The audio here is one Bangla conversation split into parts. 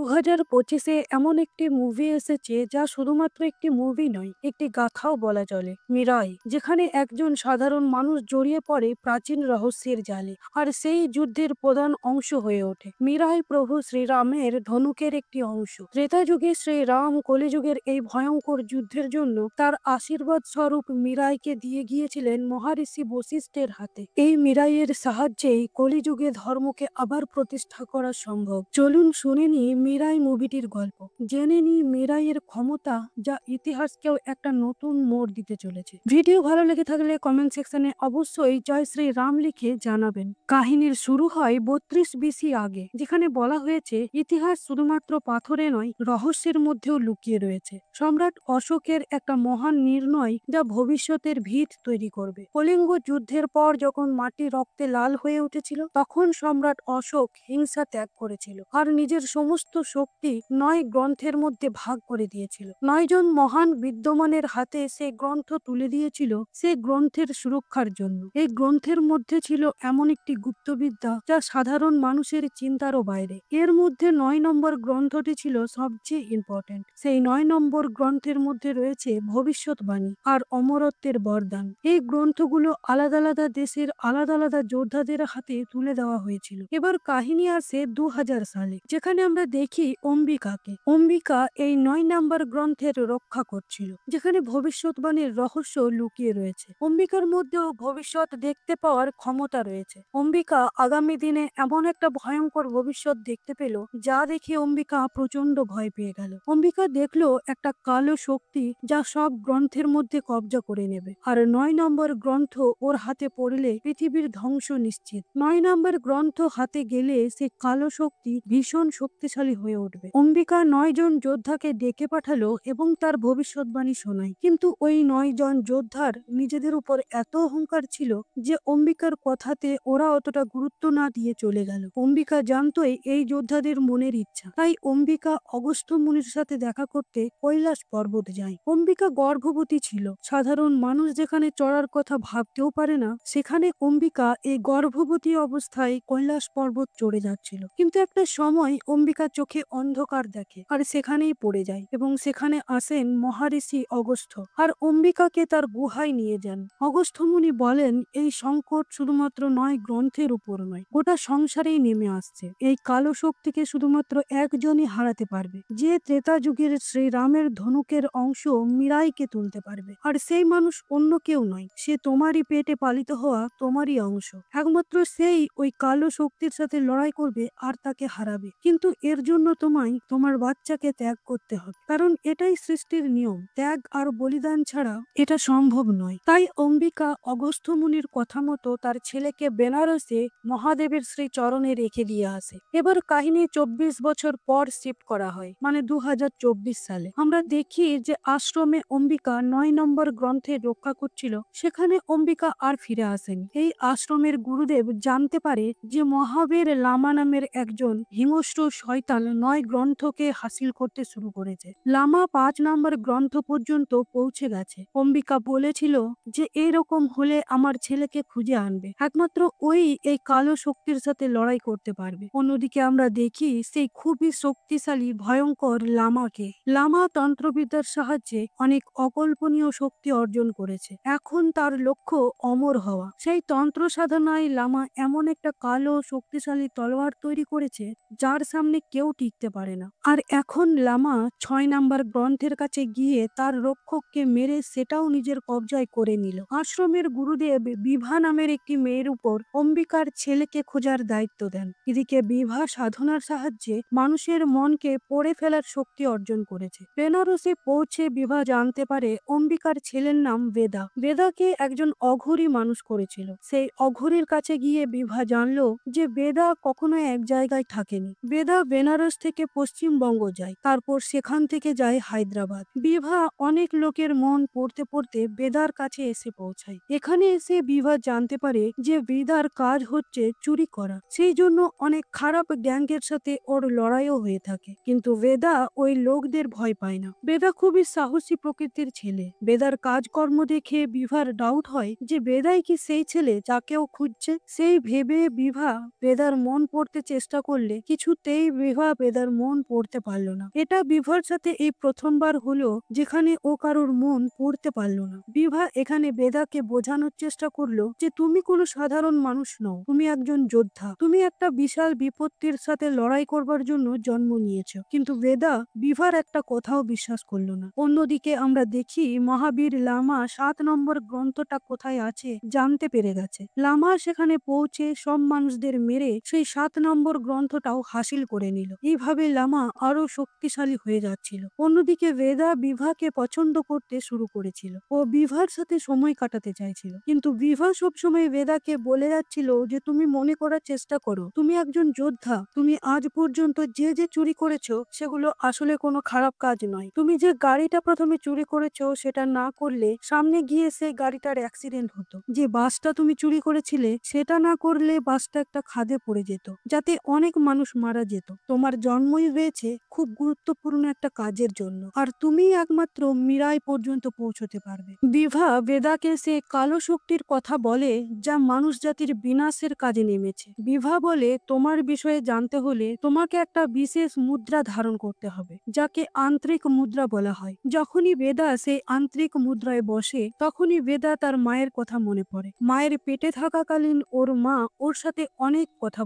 2025-এ এমন একটি মুভি এসেছে যা শুধুমাত্র একটি মুভি নয়, একটি গাথাও বলা চলে। মিরাই, যেখানে একজন সাধারণ মানুষ জড়িয়ে পড়ে প্রাচীন রহস্যের জালে, আর সেই যুদ্ধের প্রধান অংশ হয়ে ওঠে। মিরাই প্রভু শ্রীরামের ধনুকের একটি অংশ। ত্রেতা যুগে শ্রীরাম কলিযুগের এই ভয়ঙ্কর যুদ্ধের জন্য তার আশীর্বাদ স্বরূপ মিরাইকে দিয়ে গিয়েছিলেন মহারিষি বশিষ্ঠের হাতে। এই মিরাইয়ের সাহায্যেই কলিযুগে ধর্মকে আবার প্রতিষ্ঠা করা সম্ভব। চলুন শুনে নিই মিরাই মুভিটির গল্প, জেনে নিই মিরাইয়ের ক্ষমতা যা ইতিহাসকেও একটা নতুন মোড় দিতে চলেছে। ভিডিও ভালো লেগে থাকলে কমেন্ট সেকশনে অবশ্যই জয় শ্রী রাম লিখে জানাবেন। কাহিনীর শুরু হয় 32 BC আগে, যেখানে বলা হয়েছে ইতিহাস শুধুমাত্র পাথরে নয়, রহস্যের মধ্যেও লুকিয়ে রয়েছে। সম্রাট অশোকের একটা মহান নির্ণয় যা ভবিষ্যতের ভিত তৈরি করবে। কলিঙ্গ যুদ্ধের পর যখন মাটি রক্তে লাল হয়ে উঠেছিল, তখন সম্রাট অশোক হিংসা ত্যাগ করেছিল আর নিজের সমস্ত শক্তি 9 গ্রন্থের মধ্যে ভাগ করে দিয়েছিল। 9 জন মহান বিদ্যমানের হাতে সেই গ্রন্থ তুলে দিয়েছিল সেই গ্রন্থের সুরক্ষার জন্য। এই গ্রন্থের মধ্যে ছিল এমন একটি গুপ্তবিদ্যা যা সাধারণ মানুষের চিন্তারও বাইরে। এর মধ্যে 9 নম্বর গ্রন্থটি ছিল সবচেয়ে ইম্পর্টেন্ট। সেই 9 নম্বর গ্রন্থের মধ্যে রয়েছে ভবিষ্যৎবাণী আর অমরত্বের বরদান। এই গ্রন্থগুলো আলাদা আলাদা দেশের আলাদা আলাদা যোদ্ধাদের হাতে তুলে দেওয়া হয়েছিল। এবার কাহিনী আসে 2000 সালে, যেখানে আমরা দেখি অম্বিকাকে। অম্বিকা এই 9 নাম্বার গ্রন্থের রক্ষা করছিল, যেখানে ভবিষ্যৎবাণীর রহস্য লুকিয়ে রয়েছে। অম্বিকার মধ্যেও ভবিষ্যৎ দেখতে পাওয়ার ক্ষমতা রয়েছে। অম্বিকা আগামী দিনে এমন একটা ভয়ঙ্কর ভবিষ্যৎ দেখতে পেল যা দেখে অম্বিকা প্রচন্ড ভয় পেয়ে গেল। অম্বিকা দেখলো একটা কালো শক্তি যা সব গ্রন্থের মধ্যে কব্জা করে নেবে, আর 9 নম্বর গ্রন্থ ওর হাতে পড়লে পৃথিবীর ধ্বংস নিশ্চিত। 9 নম্বর গ্রন্থ হাতে গেলে সে কালো শক্তি ভীষণ শক্তিশালী হয়ে উঠবে। অম্বিকা 9 জন যোদ্ধাকে ডেকে পাঠালো এবং তার ভবিষ্যৎবাণী শোনায়। কিন্তু ওই 9 জন যোদ্ধার নিজেদের উপর এত অহংকার ছিল যে অম্বিকার কথাতে ওরা অতটা গুরুত্ব না দিয়ে চলে গেল। অম্বিকা জানতোই এই যোদ্ধাদের মনের ইচ্ছা, তাই অম্বিকা অগস্ত্য মুনির সাথে দেখা করতে কৈলাস পর্বত যায়। অম্বিকা গর্ভবতী ছিল। সাধারণ মানুষ যেখানে চড়ার কথা ভাবতেও পারে না, সেখানে অম্বিকা এই গর্ভবতী অবস্থায় কৈলাস পর্বত চড়ে যাচ্ছিল। কিন্তু একটা সময় অম্বিকা চোখে অন্ধকার দেখে আর সেখানেই পড়ে যায়, এবং সেখানে আসেন মহারিষি অগস্ত্য আর অম্বিকাকে তার গুহায় নিয়ে যান। অগস্ত্য মুনি বলেন, এই সংকট শুধুমাত্র 9 গ্রন্থের উপর নয়, গোটা সংসারেই নেমে আসছে। এই কালো শক্তিকে শুধুমাত্র একজনই হারাতে পারবে, যে ত্রেতা যুগের শ্রীরামের ধনুকের অংশ মিরাইকে তুলতে পারবে। আর সেই মানুষ অন্য কেউ নয়, সে তোমারই পেটে পালিত হওয়া তোমারই অংশ। একমাত্র সেই ওই কালো শক্তির সাথে লড়াই করবে আর তাকে হারাবে। কিন্তু এর জন্য তোমায় তোমার বাচ্চাকে ত্যাগ করতে হবে, কারণ এটাই সৃষ্টির নিয়ম। ত্যাগ আর বলিদান ছাড়া এটা সম্ভব নয়। তাই অম্বিকা অগস্ত্য মুনির কথা মতো তার ছেলেকে বেনারসে মহাদেবের শ্রী চরণে রেখে দিয়ে আসে। এবার কাহিনী 24 বছর পর শিফট করা হয়, মানে 2024 সালে। আমরা দেখি যে আশ্রমে অম্বিকা 9 নম্বর গ্রন্থে রক্ষা করছিল, সেখানে অম্বিকা আর ফিরে আসেনি। এই আশ্রমের গুরুদেব জানতে পারে যে মহাবীর লামা নামের একজন হিংস্র শয়তান 9 গ্রন্থকে হাসিল করতে শুরু করেছে। লামা 5 নম্বর গ্রন্থ পর্যন্ত পৌঁছে গেছে। অম্বিকা বলেছিল যে এরকম হলে আমার ছেলেকে খুঁজে আনবে, একমাত্র ওই এই কালো শক্তির সাথে লড়াই করতে পারবে। অন্যদিকে আমরা দেখি সেই খুবই শক্তিশালী ভয়ঙ্কর লামাকে। লামা তন্ত্রবিদ্যার সাহায্যে অনেক অকল্পনীয় শক্তি অর্জন করেছে। এখন তার লক্ষ্য অমর হওয়া। সেই তন্ত্র সাধনায় লামা এমন একটা কালো শক্তিশালী তলোয়ার তৈরি করেছে যার সামনে কেউ টিকতে পারে না। আর এখন লামা 6 নাম্বার গ্রন্থের কাছে গিয়ে তার রক্ষককে মেরে সেটাও নিজের কবজায় করে নিল। আশ্রমের গুরুদেব বিভা নামের একটি মেয়ের উপর অম্বিকার ছেলেকে খোঁজার দায়িত্ব দেন। এদিকে বিভা সাধনার সাহায্যে মানুষের মনকে পড়ে ফেলার শক্তি অর্জন করেছে। বেনারসে পৌঁছে বিভা জানতে পারে অম্বিকার ছেলের নাম বেদা। বেদাকে একজন অঘরী মানুষ করেছিল। সেই অঘরীর কাছে গিয়ে বিভা জানলো যে বেদা কখনো এক জায়গায় থাকেনি। বেদা বেনারস থেকে পশ্চিমবঙ্গ যায়, তারপর সেখান থেকে যায় হায়দ্রাবাদ। বিভা অনেক লোকের মন পড়তে পড়তে বেদার কাছে এসে পৌঁছায়। এখানে এসে বিভা জানতে পারে যে বেদার কাজ হচ্ছে চুরি করা, সেই জন্য অনেক খারাপ গ্যাংয়ের সাথে ওর লড়াইও হয়ে থাকে। কিন্তু বেদা ওই লোকদের ভয় পায় না। বেদা খুবই সাহসী প্রকৃতির ছেলে। বেদার কাজকর্ম দেখে বিভার ডাউট হয় যে বেদাই কি সেই ছেলে যাকেও খুঁজছে। সেই ভেবে বিভা বেদার মন পড়তে চেষ্টা করলে কিছুতেই বিভা বেদার মন পড়তে পারল না। এটা বিভার সাথে এই প্রথমবার হলো যেখানে ও কারোর মন পড়তে পারল না। বিভা এখানে বেদাকে বোঝানোর চেষ্টা করলো যে তুমি কোনো সাধারণ মানুষ নও, তুমি একজন যোদ্ধা, তুমি একটা বিশাল বিপত্তির সাথে লড়াই করবার জন্য জন্ম নিয়েছো। কিন্তু বেদা বিভার একটা কথাও বিশ্বাস করলো না। অন্যদিকে আমরা দেখি মহাবীর লামা 7 নম্বর গ্রন্থটা কোথায় আছে জানতে পেরে গেছে। লামা সেখানে পৌঁছে সব মানুষদের মেরে সেই 7 নম্বর গ্রন্থটাও হাসিল করে নিল। এইভাবে লামা আরো শক্তিশালী হয়ে যাচ্ছিল। অন্যদিকে বেদা বিভাকে পছন্দ করতে শুরু করেছিল। ও বিভার সাথে সময় কাটাতে চাইছিল, কিন্তু বিভা সবসময় বেদাকে বলে যাচ্ছিল যে তুমি মনে করার চেষ্টা করো, তুমি একজন যোদ্ধা, তুমি আজ পর্যন্ত যে যে চুরি করেছো সেগুলো আসলে কোনো খারাপ কাজ নয়। তুমি যে গাড়িটা প্রথমে চুরি করেছো সেটা না করলে সামনে গিয়ে সেই গাড়িটার অ্যাক্সিডেন্ট হতো। যে বাসটা তুমি চুরি করেছিলে সেটা না করলে বাসটা একটা খাদে পড়ে যেত, যাতে অনেক মানুষ মারা যেত। তোমার জন্মই হয়েছে খুব গুরুত্বপূর্ণ একটা কাজের জন্য, আর তুমি একমাত্র মীরাই পর্যন্ত পৌঁছতে পারবে। বিভা বেদাকে সে কালো শক্তির কথা বলে যা মানুষ জাতির বিনাশের কাজে নেমেছে। বিভা বলে তোমার বিষয়ে জানতে হলে তোমাকে একটা বিশেষ মুদ্রা ধারণ করতে হবে, যাকে আন্তরিক মুদ্রা বলা হয়। যখনই বেদা সেই আন্তরিক মুদ্রায় বসে তখনই বেদা তার মায়ের কথা মনে পড়ে। মায়ের পেটে থাকাকালীন ওর মা ওর সাথে অনেক কথা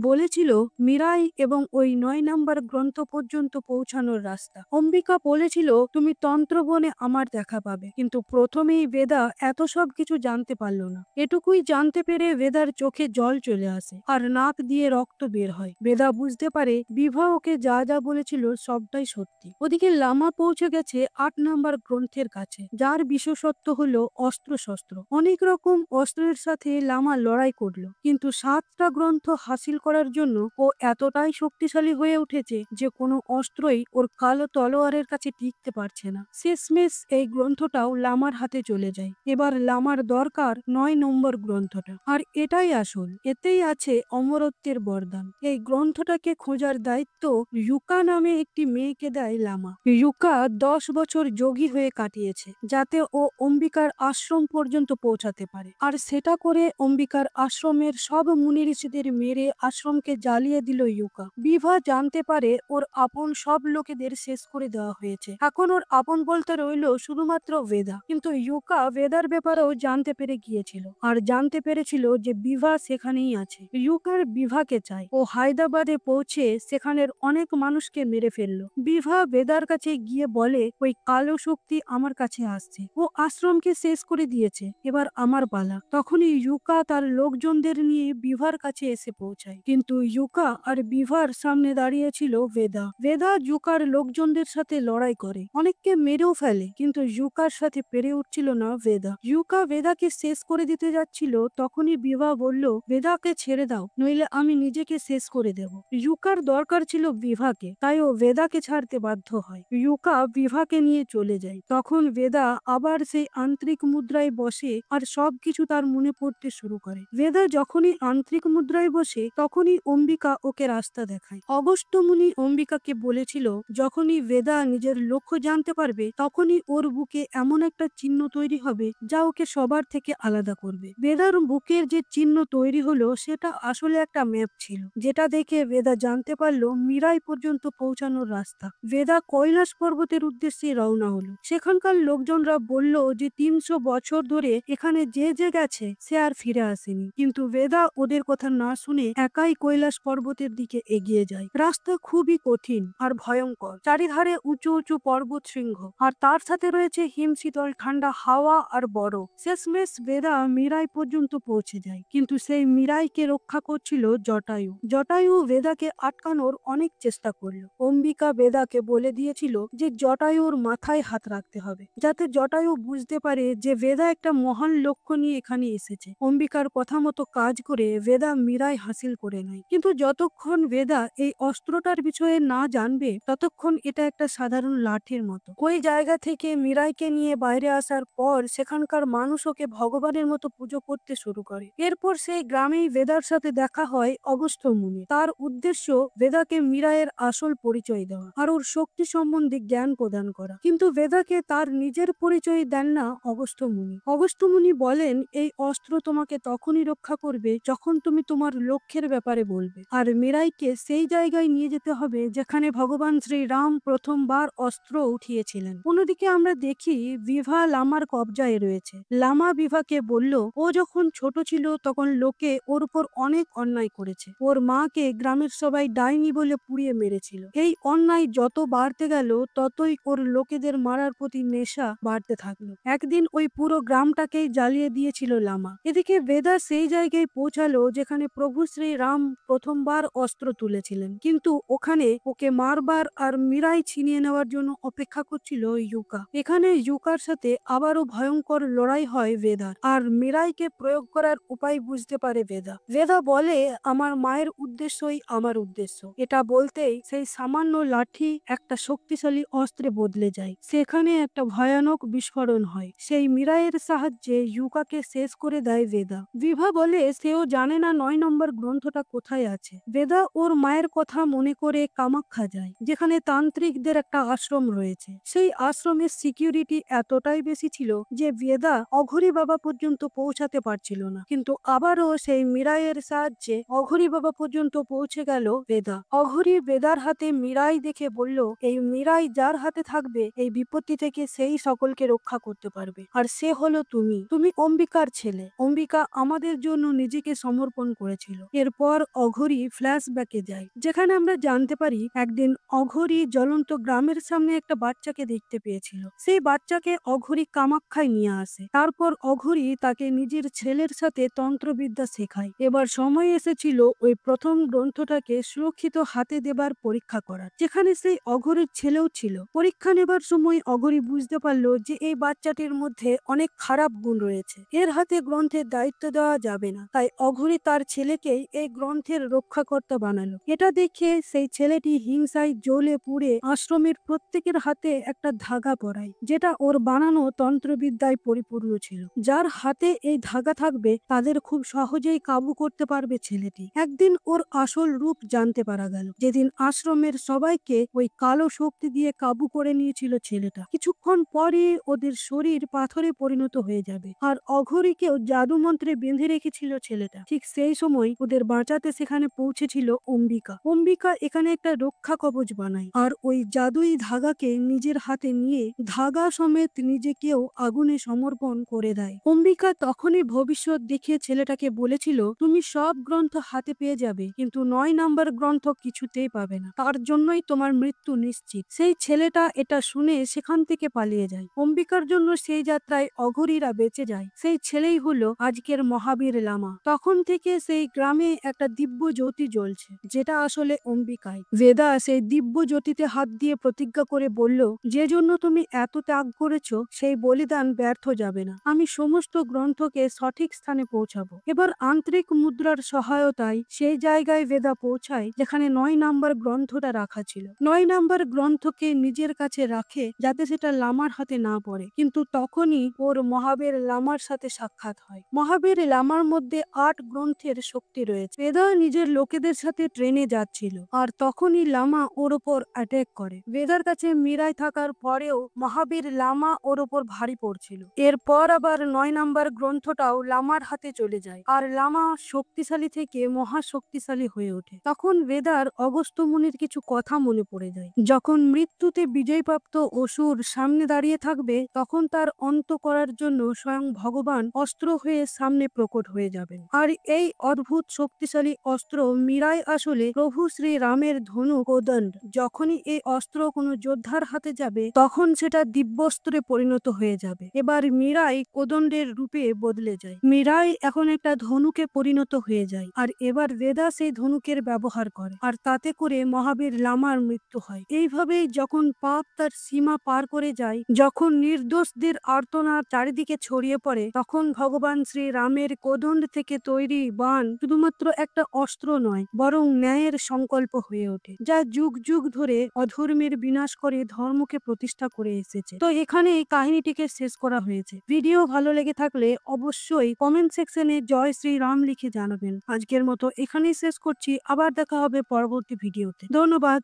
বলেছিল মীরাই এবং ওই 9 নাম্বার গ্রন্থ পর্যন্ত পৌঁছানোর রাস্তা। অম্বিকা বলেছিল তুমি তন্ত্রবনে আমার দেখা পাবে। কিন্তু প্রথমেই বেদা এত সব কিছু জানতে পারল না। এটুকুই জানতে পেরে বেদার চোখে জল চলে আসে আর নাক দিয়ে রক্ত বের হয়। বেদা বুঝতে পারে বিভা ওকে যা যা বলেছিল সবটাই সত্যি। ওদিকে লামা পৌঁছে গেছে 8 নাম্বার গ্রন্থের কাছে, যার বিশেষত্ব হলো অস্ত্র শস্ত্র। অনেক রকম অস্ত্রের সাথে লামা লড়াই করলো, কিন্তু 7টা গ্রন্থ হাসিল করার জন্য ও এতটাই শক্তিশালী হয়ে উঠেছে যে কোনো অস্ত্রই ওর কালো তলোয়ারের কাছে টিকতে পারছে না। শেষমেশ এই গ্রন্থটাও লামার হাতে চলে যায়। এবার লামার দরকার 9 নম্বর গ্রন্থটা, আর এটাই আসল। এতেই আছে অমরত্বের বরদান। এই গ্রন্থটাকে খোঁজার দায়িত্ব ইউকা নামে একটি মেয়েকে দেয় লামা। ইউকা 10 বছর যোগী হয়ে কাটিয়েছে যাতে ও অম্বিকার আশ্রম পর্যন্ত পৌঁছাতে পারে, আর সেটা করে অম্বিকার আশ্রমের সব মুনি ঋষিদের মেরে আশ্রমকে জ্বালিয়ে দিল ইউকা। বিভা জানতে পারে ওর আপন সব লোকেদের শেষ করে দেওয়া হয়েছে। এখন ওর আপন বলতে রইল শুধুমাত্র বেদা। কিন্তু ইউকা বেদার ব্যাপারেও জানতে পেরে গিয়েছিল, আর জানতে পেরেছিল যে বিভা সেখানেই আছে। ইউকার বিভাকে চায়। ও হায়দ্রাবাদে পৌঁছে সেখানের অনেক মানুষকে মেরে ফেললো। বিভা বেদার কাছে গিয়ে বলে ওই কালো শক্তি আমার কাছে আসছে, ও আশ্রমকে শেষ করে দিয়েছে, এবার আমার পালা। তখনই ইউকা তার লোকজনদের নিয়ে বিভার কাছে এসে পৌঁছায়, কিন্তু ইউকা আর বিভার সামনে দাঁড়িয়েছিল বেদা। বেদা ইউকার লোকজনদের সাথে লড়াই করে, অনেককে মেরেও ফেলে, কিন্তু ইউকার সাথে পেরে উঠছিল না বেদা। ইউকা বেদাকে শেষ করে দিতে যাচ্ছিল, তখনই বিভা বলল বেদাকে ছেড়ে দাও, নইলে আমি নিজেকে শেষ করে দেব। ইউকার দরকার ছিল বিভাকে, তাই ও বেদাকে ছাড়তে বাধ্য হয়। ইউকা বিভাকে নিয়ে চলে যায়। তখন বেদা আবার সেই আন্তরিক মুদ্রায় বসে আর সবকিছু তার মনে পড়তে শুরু করে। বেদা যখনই আন্তরিক মুদ্রায় বসে তখনই অম্বিকা ওকে রাস্তা দেখায়। অগস্ত্য মুনি অম্বিকাকে বলেছিল যখনই বেদা নিজের লক্ষ্য জানতে পারবে তখনই ওর বুকে এমন একটা চিহ্ন তৈরি হবে যা ওকে সবার থেকে আলাদা করবে। বেদার বুকের যে চিহ্ন তৈরি হলো সেটা আসলে একটা ম্যাপ ছিল, যেটা দেখে বেদা জানতে পারলো মীরাই পর্যন্ত পৌঁছানোর রাস্তা। বেদা কৈলাস পর্বতের উদ্দেশ্যে রওনা হলো। সেখানকার লোকজনরা বলল যে 300 বছর ধরে এখানে যে যে গেছে সে আর ফিরে আসেনি, কিন্তু বেদা ওদের কথা না শুনে একাই কৈলাস পর্বতের দিকে এগিয়ে যায়। রাস্তা খুবই কঠিন আর ভয়ঙ্কর, চারিধারে উঁচু উঁচু পর্বত শৃঙ্গ, আর তার সাথে রয়েছে হিমশীতল ঠান্ডা হাওয়া আর বরফ। শেষমেশ বেদা মীরাই পর্যন্ত পৌঁছে যায়, কিন্তু সেই মীরাইকে রক্ষা করছিল জটায়ু। জটায়ু বেদাকে আটকানোর অনেক চেষ্টা করলো। অম্বিকা বেদাকে বলে দিয়েছিল যে জটায়ুর মাথায় হাত রাখতে হবে, যাতে জটায়ু বুঝতে পারে যে বেদা একটা মহান লক্ষ্য নিয়ে এখানে এসেছে। অম্বিকার কথা মতো কাজ করে বেদা মীরাই হাসিল করে নেয়, কিন্তু যতক্ষণ বেদা এই অস্ত্রটার বিষয়ে না জানবে ততক্ষণ এটা একটা সাধারণ লাঠির মতো। ওই জায়গা থেকে মীরাইকে নিয়ে বাইরে আসার পর সেখানকার মানুষ ওকে ভগবানের মতো পুজো করতে শুরু করে। এরপর সেই গ্রামেই বেদার সাথে দেখা হয় অগস্ত্য মুনি। তার উদ্দেশ্য বেদাকে মীরাইয়ের আসল পরিচয় দেওয়া আর ওর শক্তি সম্বন্ধে জ্ঞান প্রদান করা, কিন্তু বেদাকে তার নিজের পরিচয় দেন না অগস্ত্য মুনি। অগস্ত্য মুনি বলেন এই অস্ত্র তোমাকে তখনই রক্ষা করবে যখন তুমি তোমার লক্ষ্যের ব্যাপারে বলবে, আর মীরাইকে সেই জায়গায় নিয়ে যেতে হবে যেখানে ভগবান শ্রীরাম প্রথমবার অস্ত্র উঠিয়েছিলেন। অন্যদিকে আমরা দেখি বিভা লামার কবজায় রয়েছে। লামা বিভাকে বলল ও যখন ছোট ছিল তখন লোকে ওর উপর অনেক অন্যায় করেছে। ওর মাকে গ্রামের সবাই ডাইনি বলে পুড়িয়ে মেরেছিল। এই অন্যায় যত বাড়তে গেল ততই ওর লোকেদের মারার প্রতি নেশা বাড়তে থাকলো। একদিন ওই পুরো গ্রামটাকেই জ্বালিয়ে দিয়েছিল লামা। এদিকে বেদা সেই জায়গায় পৌঁছালো যেখানে প্রভু শ্রীরাম প্রথমবার অস্ত্র তুলেছিলেন, কিন্তু ওখানে ওকে মারবার আর মীরাই ছিনিয়ে নেওয়ার জন্য অপেক্ষা করছিল ইউকা। এখানে ইউকার সাথে আবারও ভয়ঙ্কর লড়াই হয় বেদার, আর মীরাইকে প্রয়োগ করার উপায় বুঝতে পারে বেদা। বেদা বলে আমার মায়ের উদ্দেশ্যই আমার উদ্দেশ্য। এটা বলতেই সেই সামান্য লাঠি একটা শক্তিশালী অস্ত্রে বদলে যায়। সেখানে একটা ভয়ানক বিস্ফোরণ হয়। সেই মীরাইয়ের সাহায্যে ইউকাকে শেষ করে দেয় বেদা। বিভা বলে সেও জানে না ৯ নম্বর গ্রন্থটা কোথায় আছে। বেদা ওর মায়ের কথা মনে করে কামাখ্যা যায়, যেখানে তান্ত্রিকদের একটা আশ্রম রয়েছে। সেই আশ্রমের সিকিউরিটি এতটাই বেশি ছিল যে বেদা অঘরী বাবা পর্যন্ত পৌঁছাতে পারছিল না, কিন্তু আবারও সেই মীরাইয়ের সাহায্যে অঘরী বাবা পর্যন্ত পৌঁছে গেল বেদা। অঘরী বেদার হাতে মীরাই দেখে বলল এই মীরাই যার হাতে থাকবে এই বিপত্তি থেকে সেই সকলকে রক্ষা করতে পারবে, আর সে হলো তুমি। তুমি অম্বিকার ছেলে। অম্বিকা আমাদের জন্য নিজেকে সমর্পণ করেছিল। এরপর অঘরী ফ্ল্যাশব্যাকে যায়, যেখানে আমরা জানতে পারি একদিন অঘরী জ্বলন্ত গ্রামের সামনে একটা বাচ্চাকে দেখতে পেয়েছিল। সেই বাচ্চাকে অঘরী কামাখ্যায় নিয়ে আসে। তারপর অঘরী তাকে নিজের ছেলের সাথে তন্ত্রবিদ্যা শেখায়। এবার সময় এসেছিল ওই প্রথম গ্রন্থটাকে সুরক্ষিত হাতে দেবার পরীক্ষা করার, যেখানে সেই অঘরীর ছেলেও ছিল। পরীক্ষা নেবার সময় অঘরী বুঝতে পারলো যে এই বাচ্চাটির মধ্যে অনেক খারাপ গুণ রয়েছে, এর হাতে গ্রন্থের দায়িত্ব দেওয়া যাবে না। তাই অঘরী তার ছেলেকেই এই গ্রন্থের রক্ষাকর্তা বানালো। এটা দেখে সেই ছেলেটি হিংসায় জ্বলে পুড়ে আশ্রমের প্রত্যেকের হাতে একটা ধাগা পরায়, যেটা ওর বানানো তন্ত্রবিদ্যায় পরিপূর্ণ ছিল। যার হাতে এই ধাগা থাকবে তাদের খুব সহজেই কাবু করতে পারবে ছেলেটি। একদিন ওর আসল রূপ জানতে পারা গেল, যেদিন আশ্রমের সবাইকে ওই কালো শক্তি দিয়ে কাবু করে নিয়েছিল ছেলেটা। কিছুক্ষণ পরে ওদের শরীর পাথরে পরিণত হয়ে যাবে, আর অঘরীকেও জাদু মন্ত্রে বেঁধে রেখেছিল ছেলেটা। ঠিক সেই সময় ওদের বাঁচাতে সেখানে পৌঁছেছিল অম্বিকা। অম্বিকা এখানে একটা রক্ষা কবচ বানায়, আর ওই জাদুই ধাগাকে নিজের হাতে নিয়ে ধাগা সমেত নিজেকেও আগুনে সমর্পণ করে দেয়। অম্বিকা তখনই ভবিষ্যৎ দেখিয়ে ছেলেটাকে বলেছিল তুমি সব গ্রন্থ হাতে পেয়ে যাবে, কিন্তু ৯ নাম্বার গ্রন্থ কিছুতেই পাবে না, তার জন্যই তোমার মৃত্যু নিশ্চিত। সেই ছেলেটা এটা শুনে সেখান থেকে পালিয়ে যায়। অম্বিকার জন্য সেই যাত্রায় অঘরীরা বেঁচে যায়। সেই ছেলেই হলো আজকের মহাবীর লামা। তখন থেকে সেই গ্রামে একটা দিব্য জ্যোতি জ্বলছে, যেটা আসলে অম্বিকায়। বেদা সেই দিব্য জ্যোতিতে হাত দিয়ে প্রতিজ্ঞা করে বলল যে জন্য তুমি এত ত্যাগ করেছো সেই বলিদান ব্যর্থ যাবে না। আমি সমস্ত গ্রন্থকে সঠিক স্থানে পৌঁছাবো। এবার আন্তরিক মুদ্রার সহায়তায় সেই জায়গায় বেদা পৌঁছায় যেখানে ৯ নাম্বার গ্রন্থটা রাখা ছিল। ৯ নাম্বার গ্রন্থকে নিজের কাছে রাখে যাতে সেটা লামার হাতে না পড়ে, কিন্তু তখনই ওর মহাবীর লামার সাথে সাক্ষাৎ হয়। মহাবীর লামার মধ্যে ৮ গ্রন্থের শক্তি রয়েছে। বেদা নিজের লোকেদের সাথে ট্রেনে যাচ্ছিল, আর তখনই লামা ওর ওপর অ্যাটাক করে। বেদার কাছে মীরাই থাকার পরেও মহাবীর লামা ওর ওপর ভারী পড়ছিল। এরপর আবার ৯ নাম্বার গ্রন্থটাও লামার হাতে চলে যায়, আর লামা শক্তিশালী থেকে মহা শক্তিশালী হয়ে ওঠে। তখন বেদার অগস্ত্য মুনির কিছু কথা মনে পড়ে যায়। যখন মৃত্যুতে বিজয়প্রাপ্ত অসুর সামনে দাঁড়িয়ে থাকবে তখন তার অন্ত করার জন্য স্বয়ং ভগবান অস্ত্র হয়ে সামনে প্রকট হয়ে যাবেন। আর এই অদ্ভুত শক্তিশালী অস্ত্র মীরাই আসলে প্রভু শ্রী রামের ধনু কোদণ্ড। যখনই এই অস্ত্র কোনো যোদ্ধার হাতে যাবে তখন সেটা দিব্যস্ত্রে পরিণত হয়ে যাবে। এবার মীরাই কোদণ্ডের রূপে বদলে যায়। মীরাই এখন একটা ধনুকে পরিণত হয়ে যায়, আর এবার বেদা সেই ধনুকের ব্যবহার করে, আর তাতে করে মহাবীর লামার মৃত্যু হয়। এইভাবেই যখন পাপ তার সীমা পার করে যায়, যখন নির্দোষদের আর্তনাদ চারিদিকে ছড়িয়ে পড়ে, তখন ভগবান শ্রী রামের কোদণ্ড থেকে তৈরি বাণ শুধুমাত্র একটা অস্ত্র নয়, বরং ন্যায়ের সংকল্প হয়ে ওঠে, যা যুগ যুগ ধরে অধর্মের বিনাশ করে ধর্মকে প্রতিষ্ঠা করে এসেছে। তো এখানে এই কাহিনীটিকে শেষ করা হয়েছে। ভিডিও ভালো লেগে থাকলে অবশ্যই কমেন্ট সেকশনে জয় শ্রী রাম লিখে জানাবেন। আজকের মতো এখানেই শেষ করছি, আবার দেখা হবে পরবর্তী ভিডিওতে। ধন্যবাদ।